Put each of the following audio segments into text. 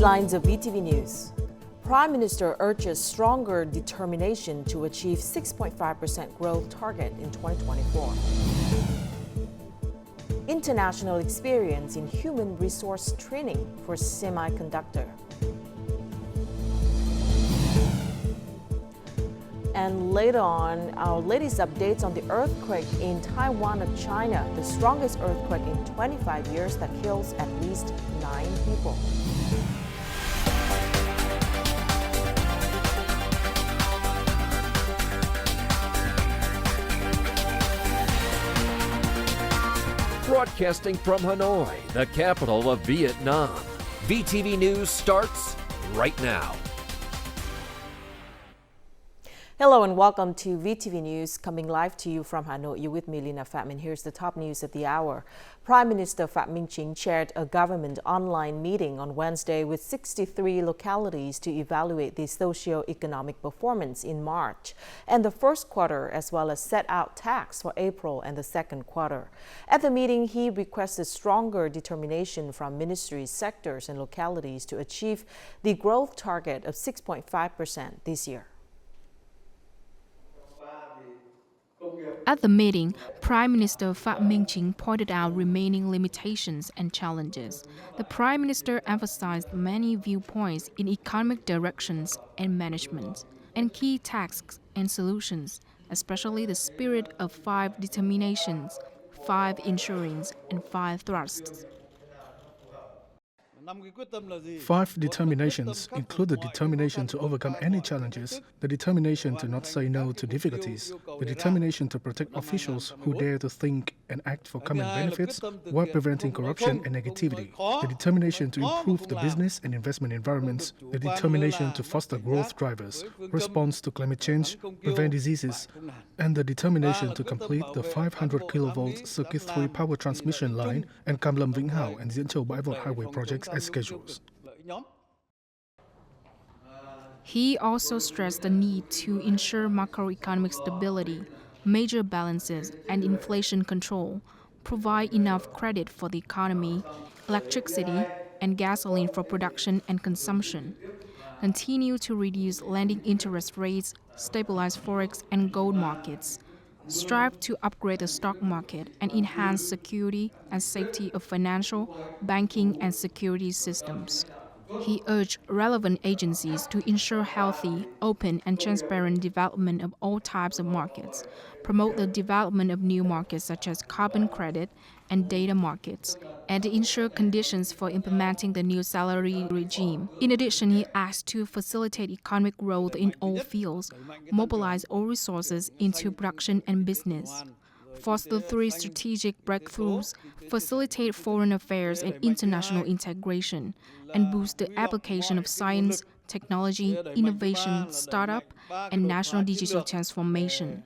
Headlines of VTV News. Prime Minister urges stronger determination to achieve 6.5% growth target in 2024. International experience in human resource training for semiconductor. And later on, our latest updates on the earthquake in Taiwan of China, the strongest earthquake in 25 years that kills at least 9 people. Broadcasting from Hanoi, the capital of Vietnam, VTV News starts right now. Hello and welcome to VTV News, coming live to you from Hanoi. You're with me, Lina Fatman. Here's the top news of the hour. Prime Minister Phạm Minh Chính chaired a government online meeting on Wednesday with 63 localities to evaluate the socio-economic performance in March and the first quarter, as well as set out tasks for April and the second quarter. At the meeting, he requested stronger determination from ministries, sectors, and localities to achieve the growth target of 6.5% this year. At the meeting, Prime Minister Phạm Minh Chính pointed out remaining limitations and challenges. The Prime Minister emphasized many viewpoints in economic directions and management, and key tasks and solutions, especially the spirit of 5 determinations, 5 insurings, and 5 thrusts. 5 determinations include the determination to overcome any challenges, the determination to not say no to difficulties, the determination to protect officials who dare to think and act for common benefits while preventing corruption and negativity, the determination to improve the business and investment environments, the determination to foster growth drivers, response to climate change, prevent diseases, and the determination to complete the 500 kV Circuit 3 power transmission line and Cam Lâm Vĩnh Hảo and Diễn Châu Bãi Vọt highway projects as schedules. He also stressed the need to ensure macroeconomic stability, major balances, and inflation control, provide enough credit for the economy, electricity, and gasoline for production and consumption, continue to reduce lending interest rates, stabilize forex and gold markets, strive to upgrade the stock market and enhance security and safety of financial, banking, and security systems. He urged relevant agencies to ensure healthy, open, and transparent development of all types of markets, promote the development of new markets such as carbon credit and data markets, and ensure conditions for implementing the new salary regime. In addition, he asked to facilitate economic growth in all fields, mobilize all resources into production and business, foster 3 strategic breakthroughs, facilitate foreign affairs and international integration, and boost the application of science, technology, innovation, startup, and national digital transformation.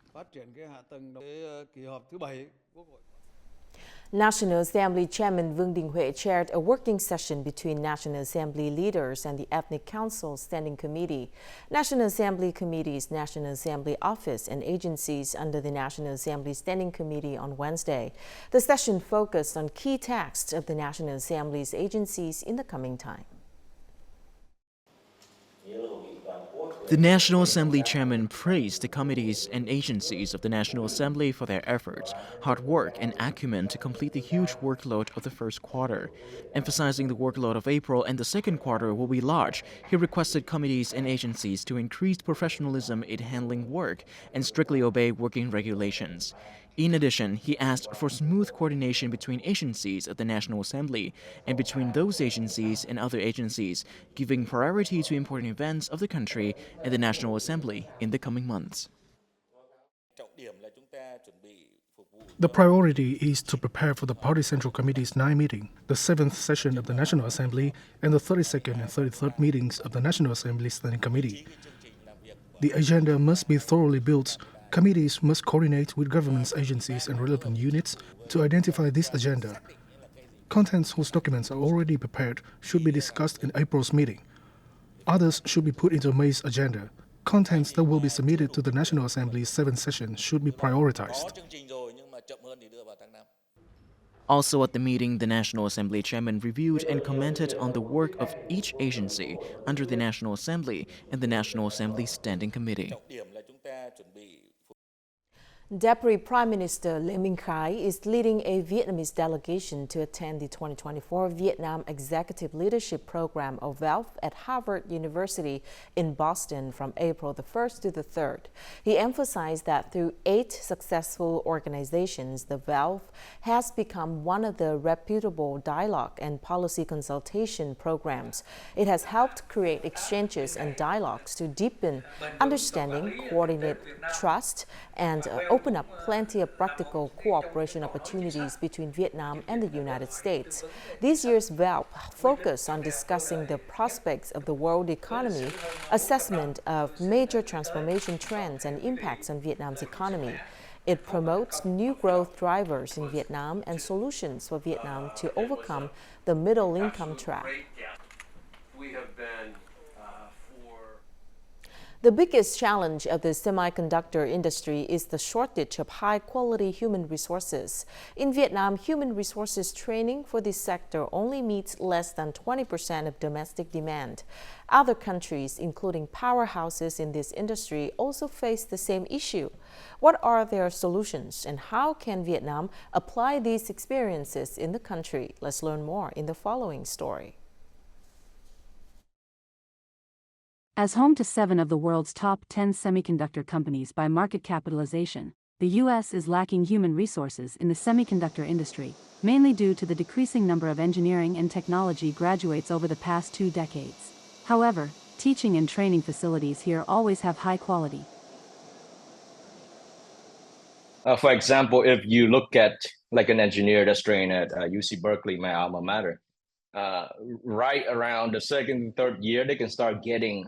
National Assembly Chairman Vương Đình Huệ chaired a working session between National Assembly leaders and the Ethnic Council Standing Committee, National Assembly committees, National Assembly office, and agencies under the National Assembly Standing Committee on Wednesday. The session focused on key tasks of the National Assembly's agencies in the coming time. The National Assembly chairman praised the committees and agencies of the National Assembly for their efforts, hard work, and acumen to complete the huge workload of the first quarter. Emphasizing the workload of April and the second quarter will be large, he requested committees and agencies to increase professionalism in handling work and strictly obey working regulations. In addition, he asked for smooth coordination between agencies of the National Assembly and between those agencies and other agencies, giving priority to important events of the country and the National Assembly in the coming months. The priority is to prepare for the Party Central Committee's 9th meeting, the 7th session of the National Assembly, and the 32nd and 33rd meetings of the National Assembly Standing Committee. The agenda must be thoroughly built. Committees must coordinate with government's agencies and relevant units to identify this agenda. Contents whose documents are already prepared should be discussed in April's meeting. Others should be put into May's agenda. Contents that will be submitted to the National Assembly's 7th session should be prioritized. Also at the meeting, the National Assembly chairman reviewed and commented on the work of each agency under the National Assembly and the National Assembly Standing Committee. Deputy Prime Minister Lê Minh Khái is leading a Vietnamese delegation to attend the 2024 Vietnam Executive Leadership Program or VELF at Harvard University in Boston from April the 1st to the 3rd. He emphasized that through 8 successful organizations, the VELF has become one of the reputable dialogue and policy consultation programs. It has helped create exchanges and dialogues to deepen understanding, coordinate trust, and open up plenty of practical cooperation opportunities between Vietnam and the United States. This year's VELP focused on discussing the prospects of the world economy, assessment of major transformation trends and impacts on Vietnam's economy. It promotes new growth drivers in Vietnam and solutions for Vietnam to overcome the middle income trap. The biggest challenge of the semiconductor industry is the shortage of high-quality human resources. In Vietnam, human resources training for this sector only meets less than 20% of domestic demand. Other countries, including powerhouses in this industry, also face the same issue. What are their solutions, and how can Vietnam apply these experiences in the country? Let's learn more in the following story. As home to 7 of the world's top 10 semiconductor companies by market capitalization, the U.S. is lacking human resources in the semiconductor industry, mainly due to the decreasing number of engineering and technology graduates over the past 2 decades. However, teaching and training facilities here always have high quality. For example, if you look at like an engineer that's trained at UC Berkeley, my alma mater, right around the 2nd and 3rd year, they can start getting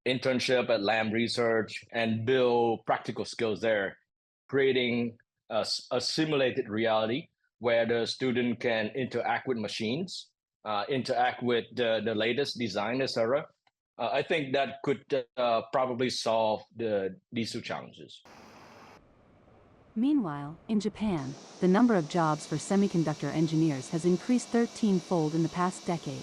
internship at Lam Research and build practical skills there, creating a simulated reality where the student can interact with machines, interact with the latest design, etc. I think that could probably solve these 2 challenges. Meanwhile, in Japan, the number of jobs for semiconductor engineers has increased 13-fold in the past decade.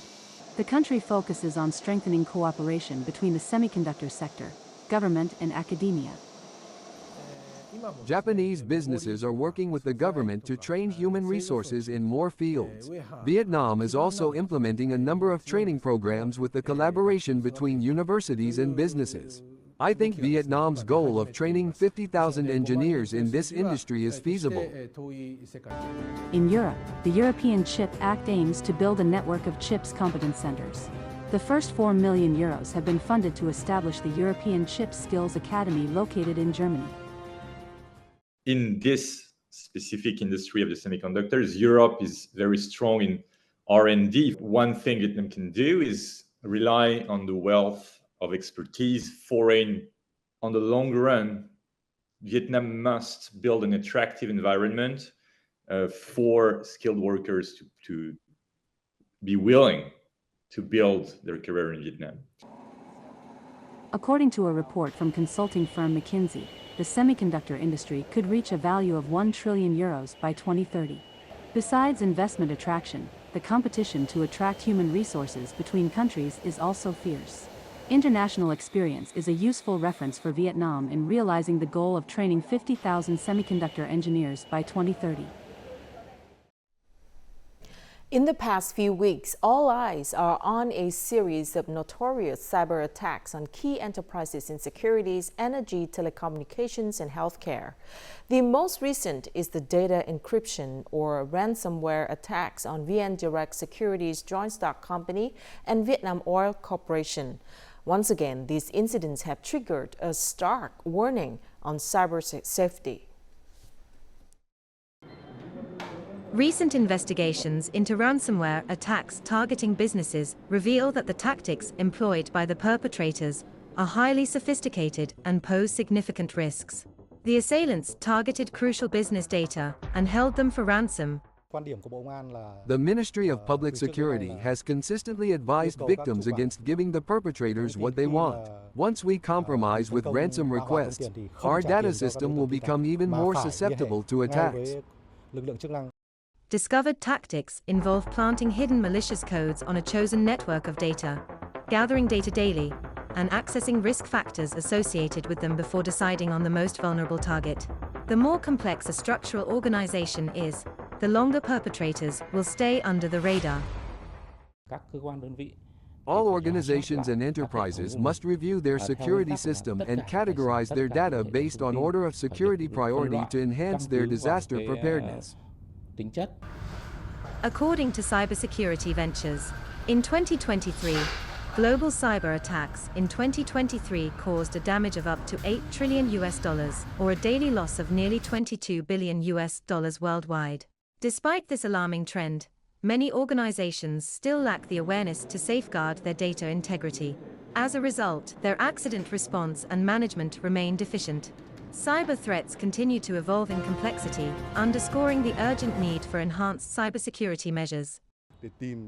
The country focuses on strengthening cooperation between the semiconductor sector, government, and academia. Japanese businesses are working with the government to train human resources in more fields. Vietnam is also implementing a number of training programs with the collaboration between universities and businesses. I think Vietnam's goal of training 50,000 engineers in this industry is feasible. In Europe, the European Chip Act aims to build a network of chips competence centers. The first 4 million euros have been funded to establish the European Chip Skills Academy located in Germany. In this specific industry of the semiconductors, Europe is very strong in R&D. One thing Vietnam can do is rely on the wealth of expertise foreign. On the long run, Vietnam must build an attractive environment for skilled workers to be willing to build their career in Vietnam. According to a report from consulting firm McKinsey, the semiconductor industry could reach a value of 1 trillion euros by 2030. Besides investment attraction, the competition to attract human resources between countries is also fierce. International experience is a useful reference for Vietnam in realizing the goal of training 50,000 semiconductor engineers by 2030. In the past few weeks, all eyes are on a series of notorious cyber attacks on key enterprises in securities, energy, telecommunications, and healthcare. The most recent is the data encryption or ransomware attacks on VN Direct Securities Joint Stock Company and Vietnam Oil Corporation. Once again, these incidents have triggered a stark warning on cyber safety. Recent investigations into ransomware attacks targeting businesses reveal that the tactics employed by the perpetrators are highly sophisticated and pose significant risks. The assailants targeted crucial business data and held them for ransom. The Ministry of Public Security has consistently advised victims against giving the perpetrators what they want. Once we compromise with ransom requests, our data system will become even more susceptible to attacks. Discovered tactics involve planting hidden malicious codes on a chosen network of data, gathering data daily, and accessing risk factors associated with them before deciding on the most vulnerable target. The more complex a structural organization is, the longer perpetrators will stay under the radar. All organizations and enterprises must review their security system and categorize their data based on order of security priority to enhance their disaster preparedness. According to Cybersecurity Ventures, in 2023, global cyber attacks in 2023 caused a damage of up to $8 trillion or a daily loss of nearly $22 billion worldwide. Despite this alarming trend, many organizations still lack the awareness to safeguard their data integrity. As a result, their accident response and management remain deficient. Cyber threats continue to evolve in complexity, underscoring the urgent need for enhanced cybersecurity measures.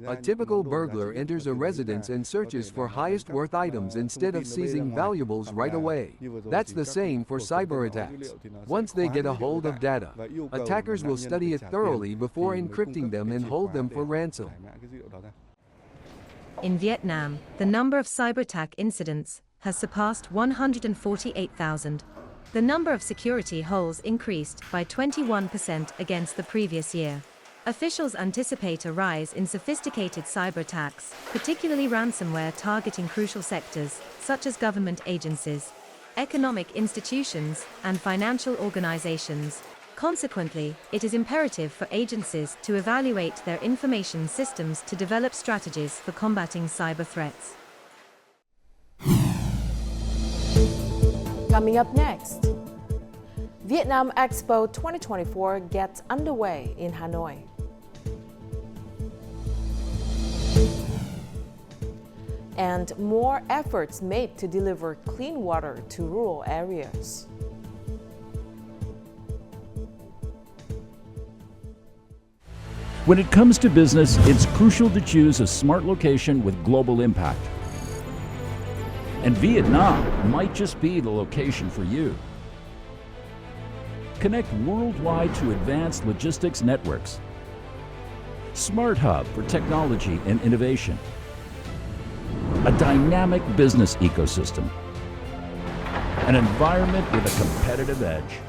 A typical burglar enters a residence and searches for highest worth items instead of seizing valuables right away. That's the same for cyber attacks. Once they get a hold of data, attackers will study it thoroughly before encrypting them and hold them for ransom. In Vietnam, the number of cyber attack incidents has surpassed 148,000. The number of security holes increased by 21% against the previous year. Officials anticipate a rise in sophisticated cyber attacks, particularly ransomware targeting crucial sectors, such as government agencies, economic institutions, and financial organizations. Consequently, it is imperative for agencies to evaluate their information systems to develop strategies for combating cyber threats. Coming up next, Vietnam Expo 2024 gets underway in Hanoi. And more efforts made to deliver clean water to rural areas. When it comes to business, it's crucial to choose a smart location with global impact. And Vietnam might just be the location for you. Connect worldwide to advanced logistics networks. Smart hub for technology and innovation. A dynamic business ecosystem. An environment with a competitive edge.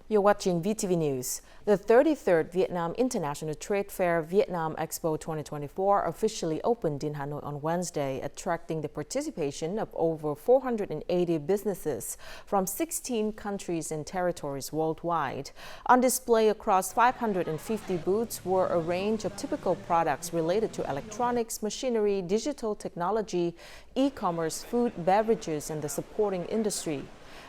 You're watching VTV News. The 33rd Vietnam International Trade Fair Vietnam Expo 2024 officially opened in Hanoi on Wednesday, attracting the participation of over 480 businesses from 16 countries and territories worldwide. On display across 550 booths were a range of typical products related to electronics, machinery, digital technology, e-commerce, food, beverages, and the supporting industry.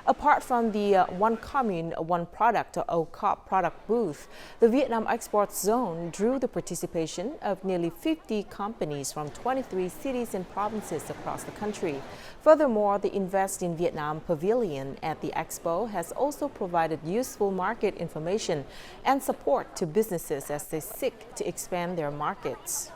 Apart from the One Commune, One Product or OCOP product booth, the Vietnam Export Zone drew the participation of nearly 50 companies from 23 cities and provinces across the country. Furthermore, the Invest in Vietnam Pavilion at the Expo has also provided useful market information and support to businesses as they seek to expand their markets.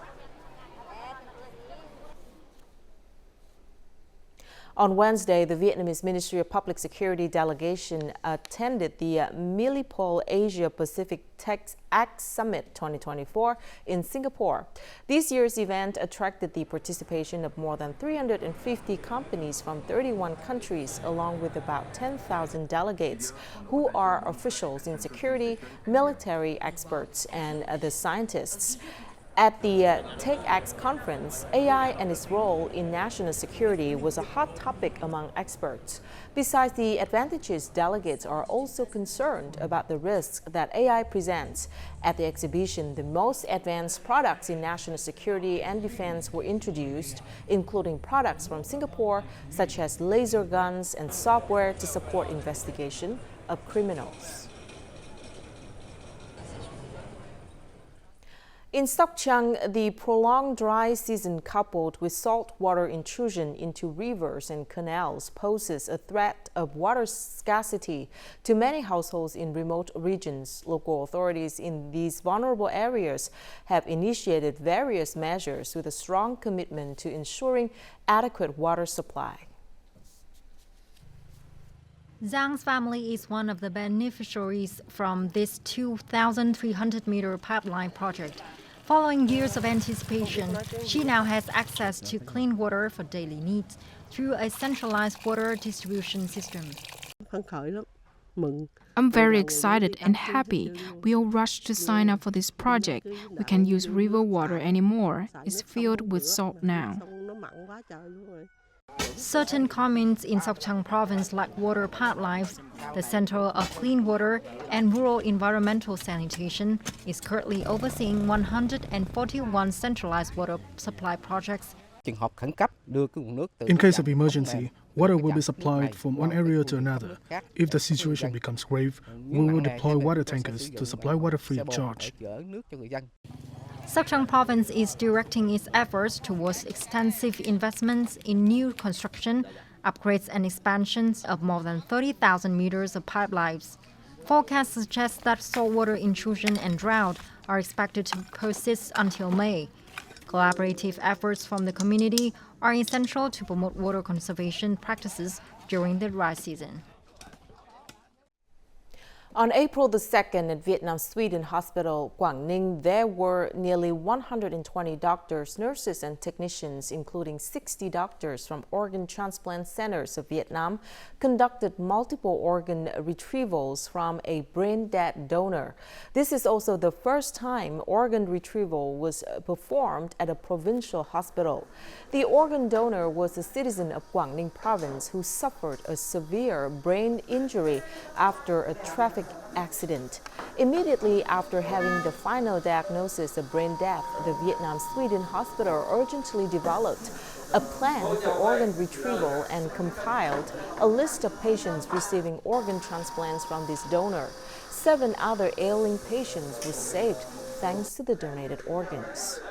On Wednesday, the Vietnamese Ministry of Public Security delegation attended the Milipol Asia Pacific Tech ATT Summit 2024 in Singapore. This year's event attracted the participation of more than 350 companies from 31 countries, along with about 10,000 delegates who are officials in security, military experts, and the scientists. At the TechX conference, AI and its role in national security was a hot topic among experts. Besides the advantages, delegates are also concerned about the risks that AI presents. At the exhibition, the most advanced products in national security and defense were introduced, including products from Singapore, such as laser guns and software to support investigation of criminals. In Stoc Trang, the prolonged dry season coupled with saltwater intrusion into rivers and canals poses a threat of water scarcity to many households in remote regions. Local authorities in these vulnerable areas have initiated various measures with a strong commitment to ensuring adequate water supply. Zhang's family is one of the beneficiaries from this 2,300-meter pipeline project. Following years of anticipation, she now has access to clean water for daily needs through a centralized water distribution system. I'm very excited and happy. We all rushed to sign up for this project. We can't use river water anymore. It's filled with salt now. Certain communes in Sopchang province lack water pipelines. The Center of Clean Water and Rural Environmental Sanitation is currently overseeing 141 centralized water supply projects. In case of emergency, water will be supplied from one area to another. If the situation becomes grave, we will deploy water tankers to supply water free of charge. Sopchang province is directing its efforts towards extensive investments in new construction, upgrades and expansions of more than 30,000 meters of pipelines. Forecasts suggest that saltwater intrusion and drought are expected to persist until May. Collaborative efforts from the community are essential to promote water conservation practices during the dry season. On April the 2nd at Vietnam-Sweden Hospital, Quảng Ninh, there were nearly 120 doctors, nurses, and technicians, including 60 doctors from organ transplant centers of Vietnam, conducted multiple organ retrievals from a brain-dead donor. This is also the first time organ retrieval was performed at a provincial hospital. The organ donor was a citizen of Quảng Ninh province who suffered a severe brain injury after a traffic accident. Immediately after having the final diagnosis of brain death, the Vietnam-Sweden hospital urgently developed a plan for organ retrieval and compiled a list of patients receiving organ transplants from this donor. 7 other ailing patients were saved thanks to the donated organs.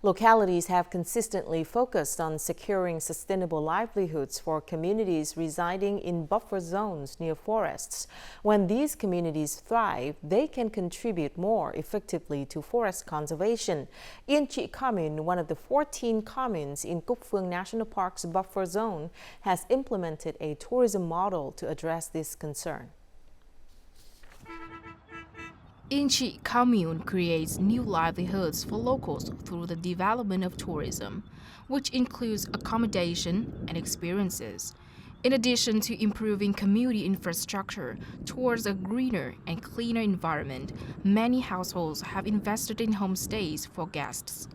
Localities have consistently focused on securing sustainable livelihoods for communities residing in buffer zones near forests. When these communities thrive, they can contribute more effectively to forest conservation. Yên Trị Commune, one of the 14 communes in Cúc Phương National Park's buffer zone, has implemented a tourism model to address this concern. Yên Trị Commune creates new livelihoods for locals through the development of tourism, which includes accommodation and experiences. In addition to improving community infrastructure towards a greener and cleaner environment, many households have invested in homestays for guests.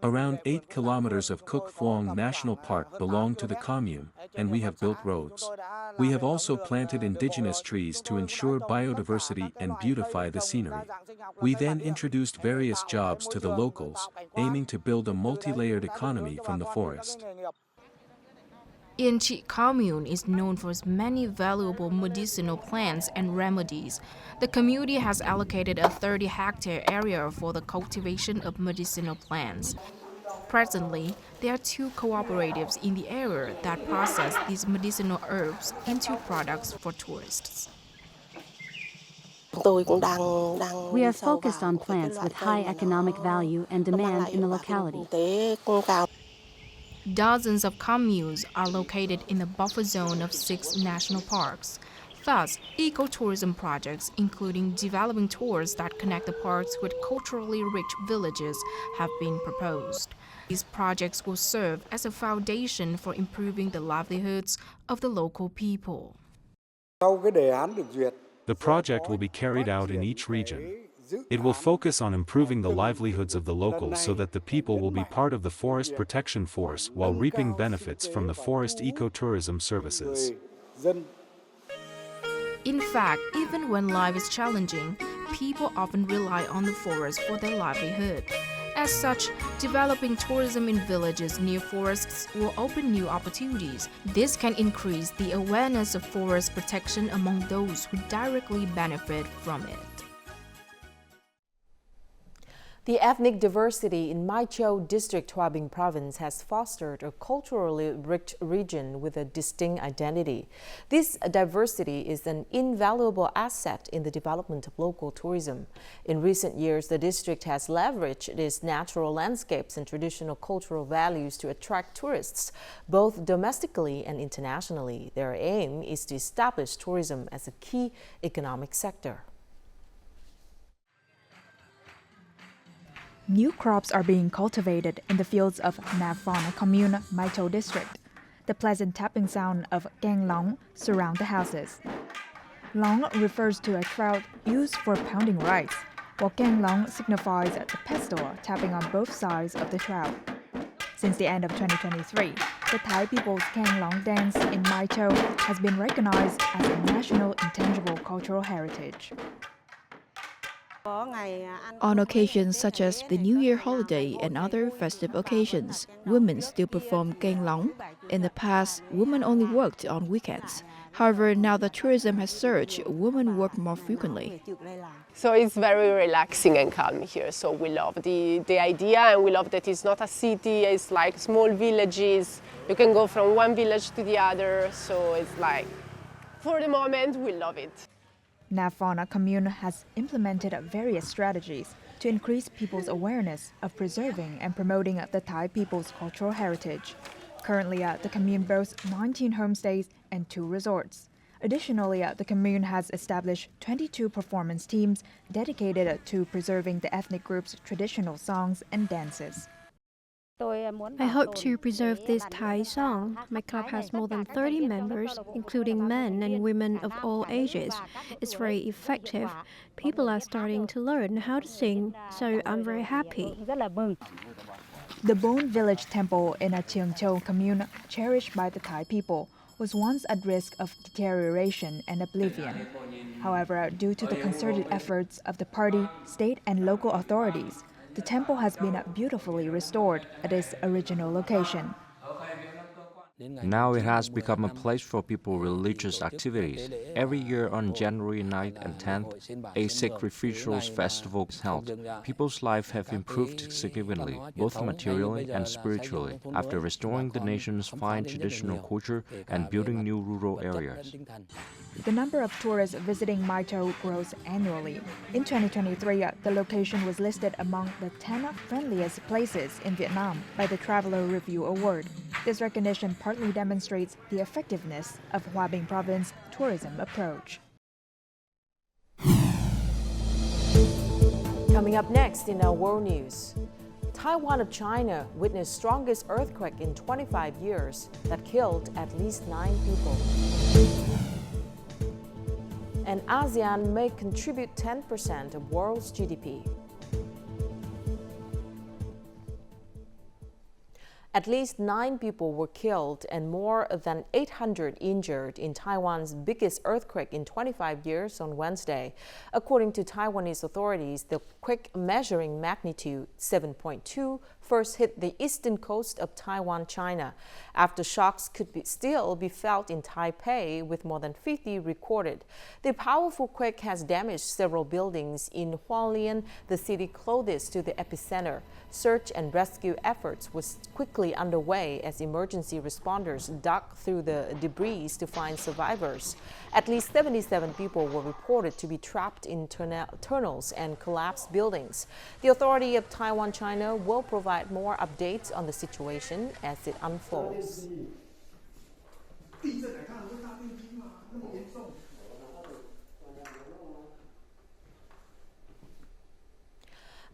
Around 8 kilometers of Cúc Phương National Park belong to the commune, and we have built roads. We have also planted indigenous trees to ensure biodiversity and beautify the scenery. We then introduced various jobs to the locals, aiming to build a multi-layered economy from the forest. Yên Trị Commune is known for its many valuable medicinal plants and remedies. The community has allocated a 30-hectare area for the cultivation of medicinal plants. Presently, there are 2 cooperatives in the area that process these medicinal herbs into products for tourists. We are focused on plants with high economic value and demand in the locality. Dozens of communes are located in the buffer zone of 6 national parks. Thus, ecotourism projects, including developing tours that connect the parks with culturally rich villages, have been proposed. These projects will serve as a foundation for improving the livelihoods of the local people. The project will be carried out in each region. It will focus on improving the livelihoods of the locals so that the people will be part of the forest protection force while reaping benefits from the forest ecotourism services. In fact, even when life is challenging, people often rely on the forest for their livelihood. As such, developing tourism in villages near forests will open new opportunities. This can increase the awareness of forest protection among those who directly benefit from it. The ethnic diversity in Mao District, Hoa Binh Province has fostered a culturally rich region with a distinct identity. This diversity is an invaluable asset in the development of local tourism. In recent years, the district has leveraged its natural landscapes and traditional cultural values to attract tourists, both domestically and internationally. Their aim is to establish tourism as a key economic sector. New crops are being cultivated in the fields of Nha Phon Commune, Mao District. The pleasant tapping sound of Keng Long surround the houses. Long refers to a trout used for pounding rice, while Keng Long signifies the pestle tapping on both sides of the trout. Since the end of 2023, the Thai people's Keng Long dance in Mao has been recognized as a national intangible cultural heritage. On occasions such as the New Year holiday and other festive occasions, women still perform Keng Long. In the past, women only worked on weekends. However, now that tourism has surged, women work more frequently. So it's very relaxing and calm here. So we love the idea, and we love that it's not a city, it's like small villages. You can go from one village to the other. So it's like, for the moment, we love it. Nha Phon Commune has implemented various strategies to increase people's awareness of preserving and promoting the Thai people's cultural heritage. Currently, the commune boasts 19 homestays and 2 resorts. Additionally, the commune has established 22 performance teams dedicated to preserving the ethnic group's traditional songs and dances. I hope to preserve this Thai song. My club has more than 30 members, including men and women of all ages. It's very effective. People are starting to learn how to sing, so I'm very happy. The Bone Village Temple in a Cheung Châu commune, cherished by the Thai people, was once at risk of deterioration and oblivion. However, due to the concerted efforts of the party, state and local authorities, the temple has been beautifully restored at its original location. Now it has become a place for people's religious activities. Every year on January 9th and 10th, a sacrificial festival is held. People's lives have improved significantly, both materially and spiritually, after restoring the nation's fine traditional culture and building new rural areas. The number of tourists visiting Mao grows annually. In 2023, the location was listed among the 10 friendliest places in Vietnam by the Traveler Review Award. This recognition partly demonstrates the effectiveness of Hoa Binh Province tourism approach. Coming up next in our world news, Taiwan of China witnessed strongest earthquake in 25 years that killed at least 9 people. And ASEAN may contribute 10% of world's GDP. At least 9 people were killed and more than 800 injured in Taiwan's biggest earthquake in 25 years on Wednesday. According to Taiwanese authorities, the quake measuring magnitude 7.2 first hit the eastern coast of Taiwan, China. Aftershocks could still be felt in Taipei, with more than 50 recorded. The powerful quake has damaged several buildings in Hualien, the city closest to the epicenter. Search and rescue efforts was quickly underway as emergency responders dug through the debris to find survivors. At least 77 people were reported to be trapped in tunnels and collapsed buildings. The authority of Taiwan, China will provide more updates on the situation as it unfolds.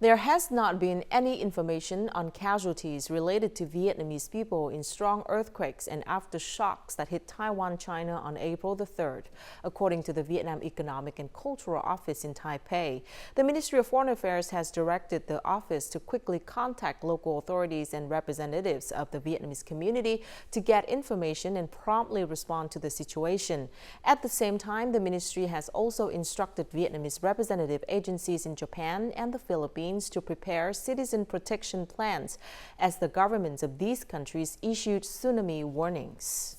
There has not been any information on casualties related to Vietnamese people in strong earthquakes and aftershocks that hit Taiwan, China on April the 3rd, according to the Vietnam Economic and Cultural Office in Taipei. The Ministry of Foreign Affairs has directed the office to quickly contact local authorities and representatives of the Vietnamese community to get information and promptly respond to the situation. At the same time, the ministry has also instructed Vietnamese representative agencies in Japan and the Philippines to prepare citizen protection plans as the governments of these countries issued tsunami warnings.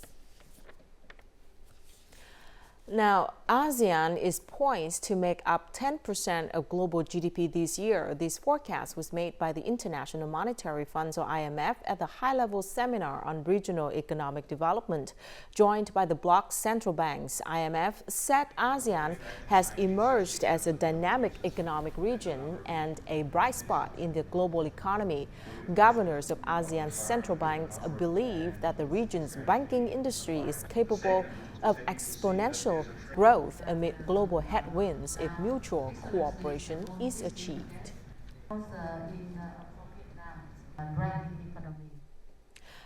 Now, ASEAN is poised to make up 10% of global GDP this year. This forecast was made by the International Monetary Fund, or IMF, at the high-level seminar on regional economic development. Joined by the bloc's central banks, IMF said ASEAN has emerged as a dynamic economic region and a bright spot in the global economy. Governors of ASEAN's central banks believe that the region's banking industry is capable of exponential growth amid global headwinds if mutual cooperation is achieved.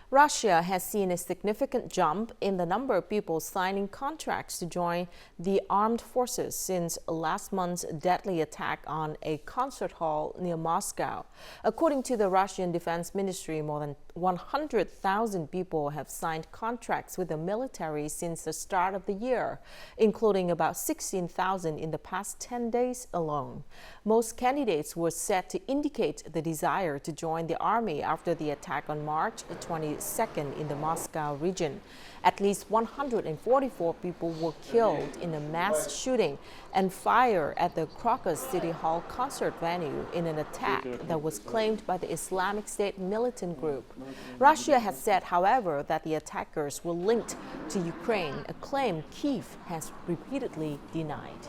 Russia has seen a significant jump in the number of people signing contracts to join the armed forces since last month's deadly attack on a concert hall near Moscow. According to the Russian Defense Ministry, more than 100,000 people have signed contracts with the military since the start of the year, including about 16,000 in the past 10 days alone. Most candidates were set to indicate the desire to join the army after the attack on March 22nd in the Moscow region. At least 144 people were killed in a mass shooting and fire at the Crocus City Hall concert venue in an attack that was claimed by the Islamic State militant group. Russia has said, however, that the attackers were linked to Ukraine, a claim Kyiv has repeatedly denied.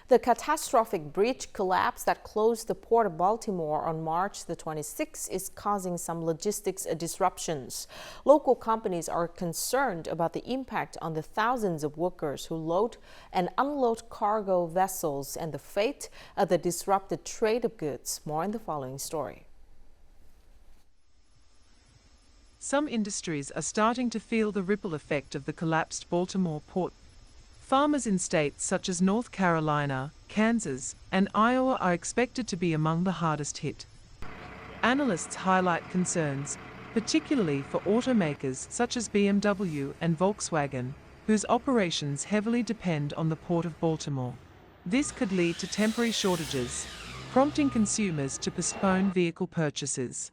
The catastrophic bridge collapse that closed the port of Baltimore on March the 26th is causing some logistics disruptions. Local companies are concerned about the impact on the thousands of workers who load and unload cargo vessels and the fate of the disrupted trade of goods. More in the following story. Some industries are starting to feel the ripple effect of the collapsed Baltimore port. Farmers in states such as North Carolina, Kansas, and Iowa are expected to be among the hardest hit. Analysts highlight concerns, particularly for automakers such as BMW and Volkswagen, whose operations heavily depend on the Port of Baltimore. This could lead to temporary shortages, prompting consumers to postpone vehicle purchases.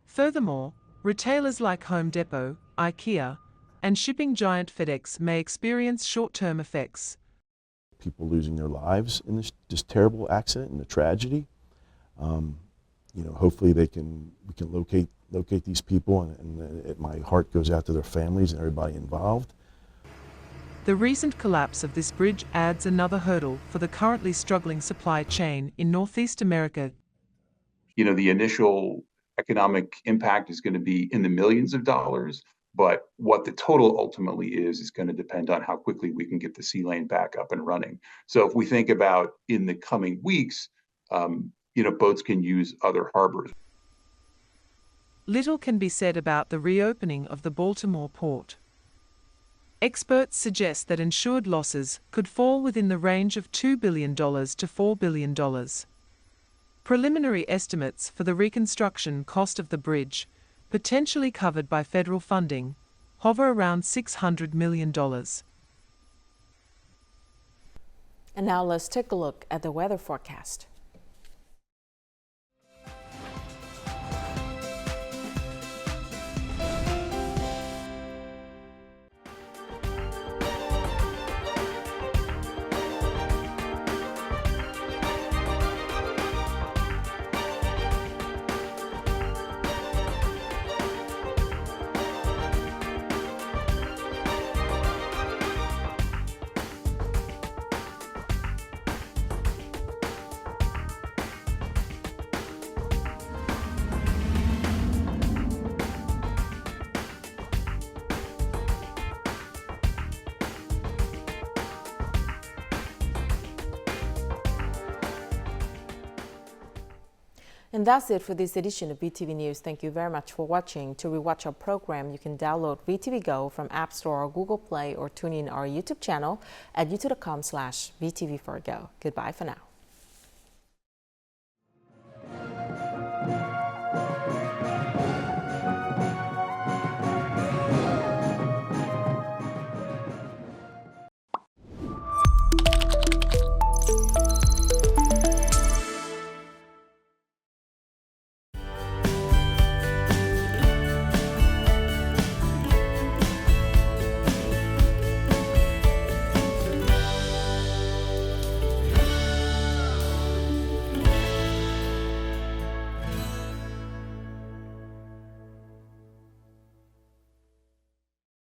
Furthermore, retailers like Home Depot, IKEA, and shipping giant FedEx may experience short-term effects. People losing their lives in this terrible accident and the tragedy. Hopefully we can locate these people, and my heart goes out to their families and everybody involved. The recent collapse of this bridge adds another hurdle for the currently struggling supply chain in Northeast America. The initial economic impact is going to be in the millions of dollars. But what the total ultimately is going to depend on how quickly we can get the sea lane back up and running. So if we think about in the coming weeks, boats can use other harbors. Little can be said about the reopening of the Baltimore port. Experts suggest that insured losses could fall within the range of $2 billion to $4 billion. Preliminary estimates for the reconstruction cost of the bridge, potentially covered by federal funding, hover around $600 million. And now let's take a look at the weather forecast. And that's it for this edition of VTV News. Thank you very much for watching. To rewatch our program, you can download VTVgo from App Store or Google Play, or tune in our YouTube channel at youtube.com/VTV4Go. Goodbye for now.